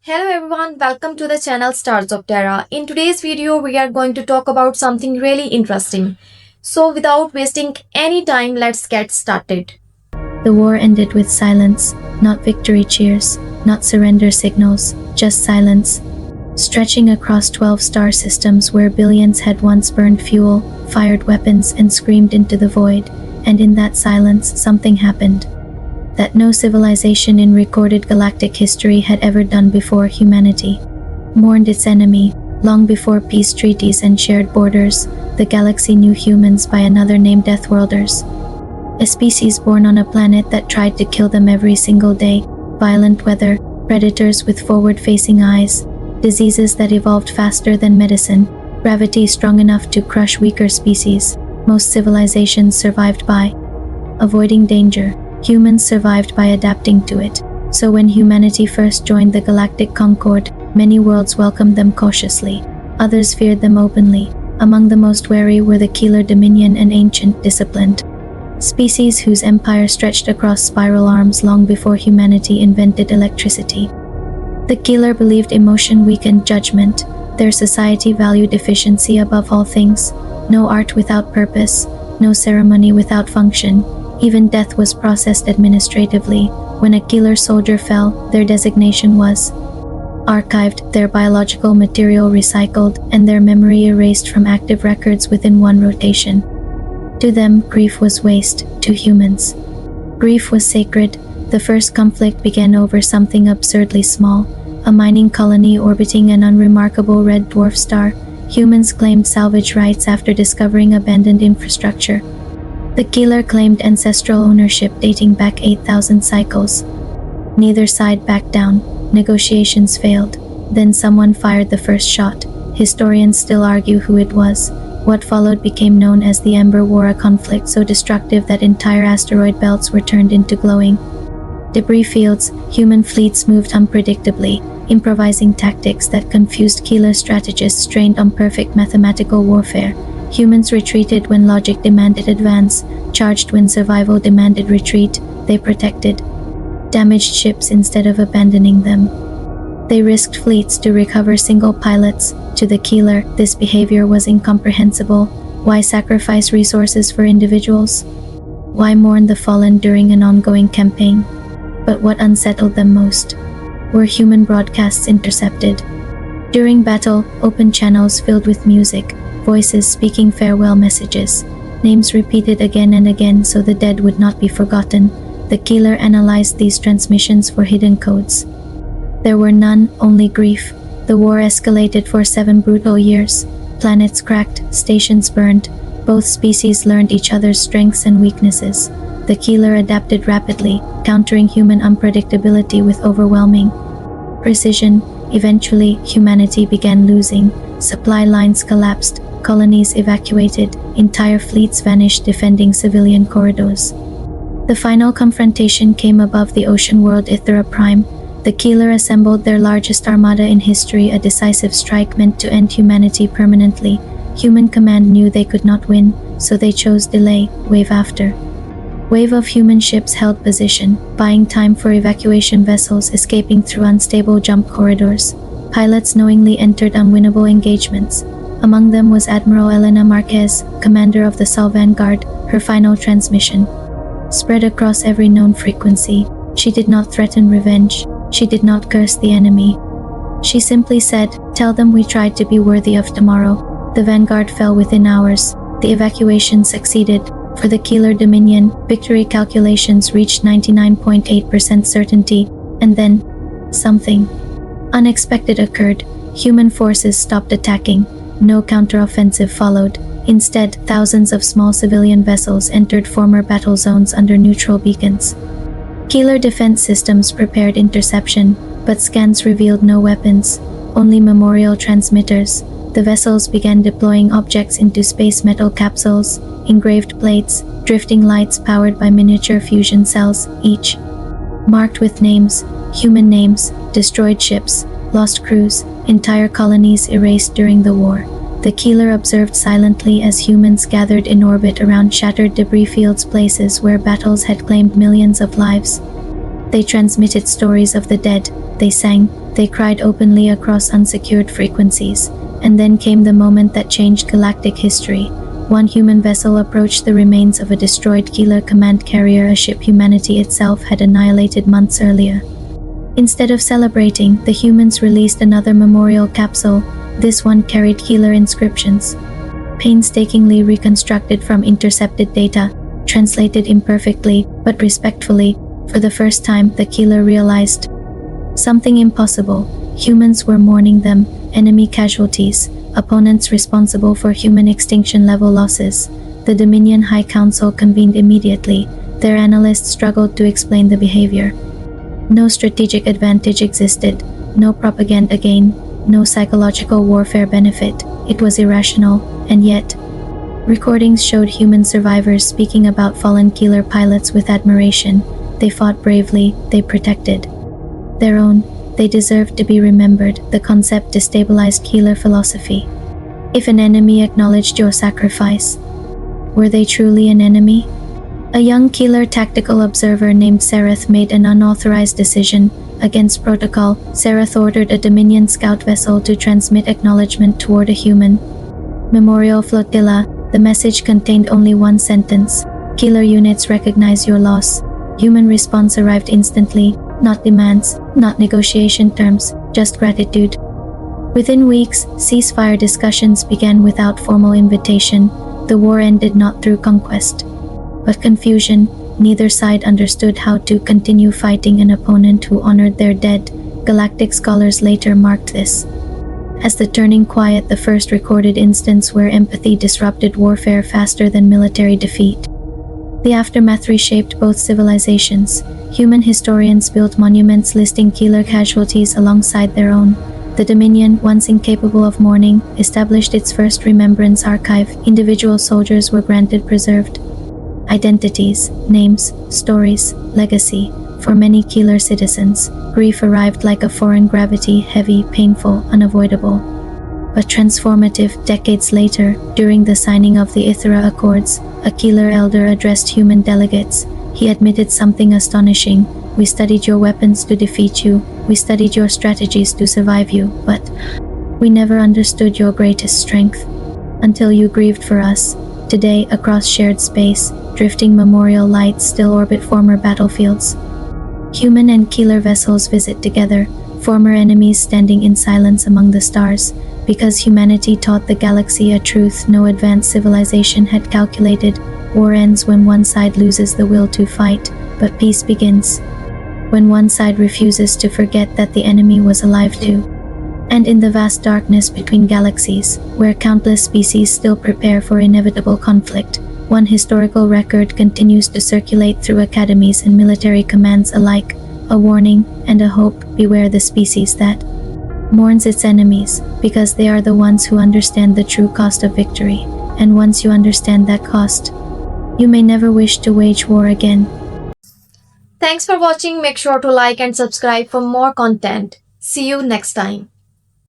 Hello everyone, welcome to the channel Stars of Terra. In today's video, we are going to talk about something really interesting. So without wasting any time, let's get started. The war ended with silence, not victory cheers, not surrender signals, just silence. Stretching across 12 star systems where billions had once burned fuel, fired weapons, and screamed into the void, and in that silence, something happened that no civilization in recorded galactic history had ever done before. Humanity mourned its enemy. Long before peace treaties and shared borders, the galaxy knew humans by another name: Deathworlders. A species born on a planet that tried to kill them every single day. Violent weather, predators with forward-facing eyes, diseases that evolved faster than medicine, gravity strong enough to crush weaker species. Most civilizations survived by avoiding danger. Humans survived by adapting to it. So when humanity first joined the Galactic Concord, many worlds welcomed them cautiously. Others feared them openly. Among the most wary were the Keeler Dominion, an ancient, disciplined species whose empire stretched across spiral arms long before humanity invented electricity. The Keeler believed emotion weakened judgment. Their society valued efficiency above all things. No art without purpose, no ceremony without function. Even death was processed administratively. When a Keeler soldier fell, their designation was archived, their biological material recycled, and their memory erased from active records within one rotation. To them, grief was waste. To humans, grief was sacred. The first conflict began over something absurdly small, a mining colony orbiting an unremarkable red dwarf star. Humans claimed salvage rights after discovering abandoned infrastructure. The Keeler claimed ancestral ownership dating back 8,000 cycles. Neither side backed down. Negotiations failed. Then someone fired the first shot. Historians still argue who it was. What followed became known as the Ember War, a conflict so destructive that entire asteroid belts were turned into glowing debris fields. Human fleets moved unpredictably, improvising tactics that confused Keeler strategists trained on perfect mathematical warfare. Humans retreated when logic demanded advance, charged when survival demanded retreat. They protected damaged ships instead of abandoning them. They risked fleets to recover single pilots. To the Keeler, this behavior was incomprehensible. Why sacrifice resources for individuals? Why mourn the fallen during an ongoing campaign? But what unsettled them most were human broadcasts intercepted. During battle, open channels filled with music, voices speaking farewell messages, names repeated again and again so the dead would not be forgotten. The Keeler analyzed these transmissions for hidden codes. There were none, only grief. The war escalated for 7 brutal years. Planets cracked, stations burned. Both species learned each other's strengths and weaknesses. The Keeler adapted rapidly, countering human unpredictability with overwhelming precision. Eventually, humanity began losing. Supply lines collapsed, colonies evacuated, entire fleets vanished defending civilian corridors. The final confrontation came above the ocean world Ithera Prime. The Keeler assembled their largest armada in history, a decisive strike meant to end humanity permanently. Human command knew they could not win, so they chose delay. Wave after wave of human ships held position, buying time for evacuation vessels escaping through unstable jump corridors. Pilots knowingly entered unwinnable engagements. Among them was Admiral Elena Marquez, commander of the Sol Vanguard. Her final transmission spread across every known frequency. She did not threaten revenge. She did not curse the enemy. She simply said, "Tell them we tried to be worthy of tomorrow." The Vanguard fell within hours. The evacuation succeeded. For the Keeler Dominion, victory calculations reached 99.8% certainty. And then, something unexpected occurred. Human forces stopped attacking. No counteroffensive followed. Instead, thousands of small civilian vessels entered former battle zones under neutral beacons. Keeler defense systems prepared interception, but scans revealed no weapons, only memorial transmitters. The vessels began deploying objects into space: metal capsules, engraved plates, drifting lights powered by miniature fusion cells, each marked with names, human names, destroyed ships, lost crews, entire colonies erased during the war. The Keeler observed silently as humans gathered in orbit around shattered debris fields, places where battles had claimed millions of lives. They transmitted stories of the dead, They sang, they cried openly across unsecured frequencies. And then came the moment that changed galactic history. One human vessel approached the remains of a destroyed Keeler command carrier, a ship humanity itself had annihilated months earlier. Instead of celebrating, the humans released another memorial capsule. This one carried Keeler inscriptions, painstakingly reconstructed from intercepted data, translated imperfectly, but respectfully. For the first time, the Keeler realized something impossible. Humans were mourning them, enemy casualties, opponents responsible for human extinction level losses. The Dominion High Council convened immediately. Their analysts struggled to explain the behavior. No strategic advantage existed, no propaganda gain, no psychological warfare benefit. It was irrational, and yet, recordings showed human survivors speaking about fallen Keeler pilots with admiration. They fought bravely, they protected their own. They deserved to be remembered. The concept destabilized Keeler philosophy. If an enemy acknowledged your sacrifice, were they truly an enemy? A young Keeler tactical observer named Sereth made an unauthorized decision. Against protocol, Sereth ordered a Dominion scout vessel to transmit acknowledgement toward a human memorial flotilla. The message contained only one sentence: Keeler units recognize your loss. Human response arrived instantly. Not demands, not negotiation terms, just gratitude. Within weeks, ceasefire discussions began without formal invitation. The war ended not through conquest, but confusion. Neither side understood how to continue fighting an opponent who honored their dead. Galactic scholars later marked this as the turning quiet, the first recorded instance where empathy disrupted warfare faster than military defeat. The aftermath reshaped both civilizations. Human historians built monuments listing Keeler casualties alongside their own. The Dominion, once incapable of mourning, established its first remembrance archive. Individual soldiers were granted preserved identities, names, stories, legacy. For many Keeler citizens, grief arrived like a foreign gravity, heavy, painful, unavoidable, but transformative. Decades later, during the signing of the Ithera Accords, a Keeler elder addressed human delegates. He admitted something astonishing: we studied your weapons to defeat you, we studied your strategies to survive you, but we never understood your greatest strength until you grieved for us. Today, across shared space, drifting memorial lights still orbit former battlefields. Human and Keeler vessels visit together, former enemies standing in silence among the stars, because humanity taught the galaxy a truth no advanced civilization had calculated. War ends when one side loses the will to fight, but peace begins when one side refuses to forget that the enemy was alive too. And in the vast darkness between galaxies, where countless species still prepare for inevitable conflict, one historical record continues to circulate through academies and military commands alike, a warning and a hope: beware the species that mourns its enemies, because they are the ones who understand the true cost of victory. And once you understand that cost, you may never wish to wage war again. Thanks for watching. Make sure to like and subscribe for more content. See you next time.